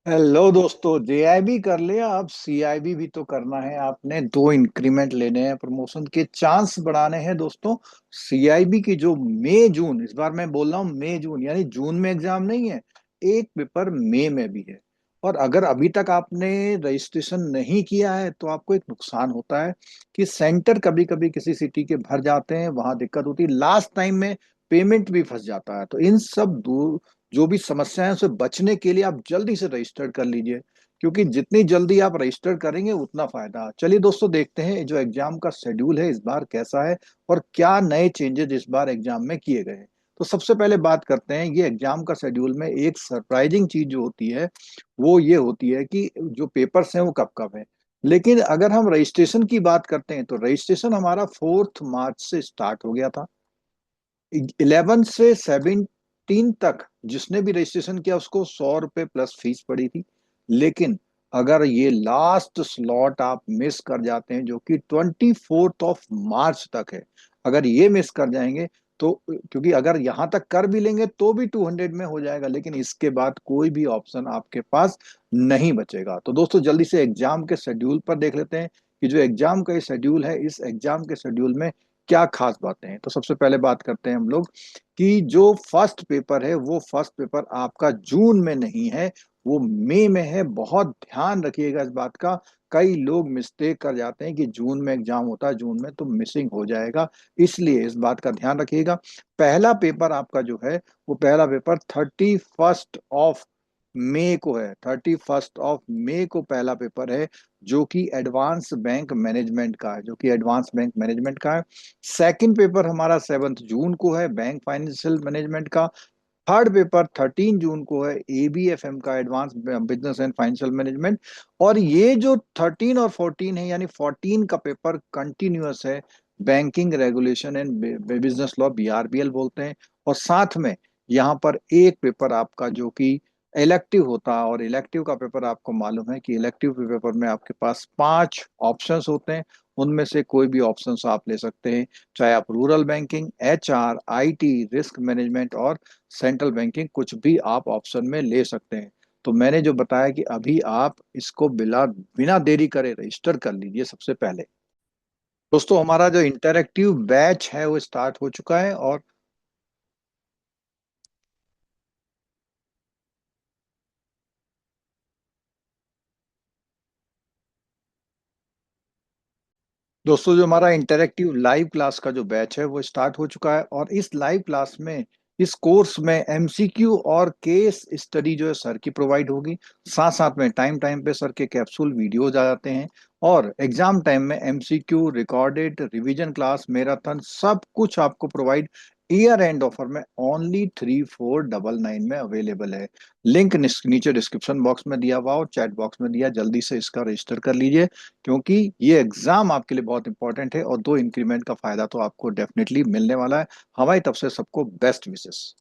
Hello दोस्तों, JIB कर लिया। अब सीआईबी भी तो करना है। आपने 2 इंक्रीमेंट लेने हैं, प्रमोशन के चांस बढ़ाने हैं दोस्तों। सीआईबी की जो मई जून, इस बार मैं बोल रहा हूँ मई जून, यानी जून में एग्जाम नहीं है। एक पेपर मई में भी है। और अगर अभी तक आपने रजिस्ट्रेशन नहीं किया है तो आपको एक नुकसान होता है कि सेंटर कभी कभी किसी सिटी के भर जाते हैं, वहां दिक्कत होती है, लास्ट टाइम में पेमेंट भी फंस जाता है। तो इन सब जो भी समस्याएं हैं, उससे बचने के लिए आप जल्दी से रजिस्टर कर लीजिए, क्योंकि जितनी जल्दी आप रजिस्टर करेंगे उतना फायदा। चलिए दोस्तों, देखते हैं जो एग्जाम का शेड्यूल है इस बार कैसा है और क्या नए चेंजेस इस बार एग्जाम में किए गए हैं। तो सबसे पहले बात करते हैं ये एग्जाम का शेड्यूल में एक सरप्राइजिंग चीज जो होती है वो ये होती है कि जो पेपर्स हैं वो कब कब है। लेकिन अगर हम रजिस्ट्रेशन की बात करते हैं तो रजिस्ट्रेशन हमारा 4 मार्च से स्टार्ट हो गया था। 11 से 17 तक जिसने भी रजिस्ट्रेशन किया उसको 100 रुपये प्लस फीस पड़ी थी। लेकिन अगर ये लास्ट स्लॉट आप मिस कर जाते हैं जो कि 24 मार्च तक है, अगर ये मिस कर जाएंगे तो, क्योंकि अगर यहां तक कर भी लेंगे तो भी 200 में हो जाएगा, लेकिन इसके बाद कोई भी ऑप्शन आपके पास नहीं बचेगा। तो दोस्तों जल्दी से एग्जाम के शेड्यूल पर देख लेते हैं कि जो एग्जाम का ये शेड्यूल है, इस एग्जाम के शेड्यूल में क्या खास बातें हैं। तो सबसे पहले बात करते हैं हम लोग कि जो फर्स्ट पेपर है वो फर्स्ट पेपर आपका जून में नहीं है, वो मई में है। बहुत ध्यान रखिएगा इस बात का। कई लोग मिस्टेक कर जाते हैं कि जून में एग्जाम होता है, जून में तो मिसिंग हो जाएगा, इसलिए इस बात का ध्यान रखिएगा। पहला पेपर आपका जो है वो पहला पेपर 31 ऑफ मई को है। 31 ऑफ मई को पहला पेपर है जो कि एडवांस बैंक मैनेजमेंट का है, जो कि एडवांस बैंक मैनेजमेंट का है। सेकंड पेपर हमारा 7 जून को है, बैंक फाइनेंशियल मैनेजमेंट का। थर्ड पेपर 13 जून को है, एबीएफएम का, advance business and financial management. और ये जो 13 और 14 है, यानी 14 का पेपर कंटिन्यूअस है, banking regulation and business law, BRBL बोलते हैं। और साथ में यहाँ पर एक पेपर आपका जो कि इलेक्टिव होता है, और इलेक्टिव का पेपर आपको मालूम है कि इलेक्टिव पेपर में आपके पास 5 ऑप्शंस होते हैं, उनमें से कोई भी ऑप्शंस आप ले सकते हैं। चाहे आप rural banking, HR, IT, risk management और सेंट्रल बैंकिंग, कुछ भी आप ऑप्शन में ले सकते हैं। तो मैंने जो बताया कि अभी आप इसको बिना बिना देरी करे रजिस्टर कर लीजिए सबसे पहले। दोस्तों हमारा जो इंटरैक्टिव बैच है वो स्टार्ट हो चुका है। और दोस्तों जो हमारा इंटरैक्टिव लाइव क्लास का जो बैच है वो स्टार्ट हो चुका है, और इस लाइव क्लास में, इस कोर्स में एमसीक्यू और केस स्टडी जो है सर की प्रोवाइड होगी। साथ साथ में टाइम टाइम पे सर के कैप्सूल वीडियोज आ जाते हैं, और एग्जाम टाइम में MCQ, recorded revision class, marathon, सब कुछ आपको प्रोवाइड ईयर एंड ऑफर में ओनली 3499 में अवेलेबल है। लिंक नीचे डिस्क्रिप्शन बॉक्स में दिया हुआ और चैट बॉक्स में दिया, जल्दी से इसका रजिस्टर कर लीजिए, क्योंकि ये एग्जाम आपके लिए बहुत इंपॉर्टेंट है और 2 इंक्रीमेंट का फायदा तो आपको डेफिनेटली मिलने वाला है। हमारी तरफ से सबको बेस्ट विशेस।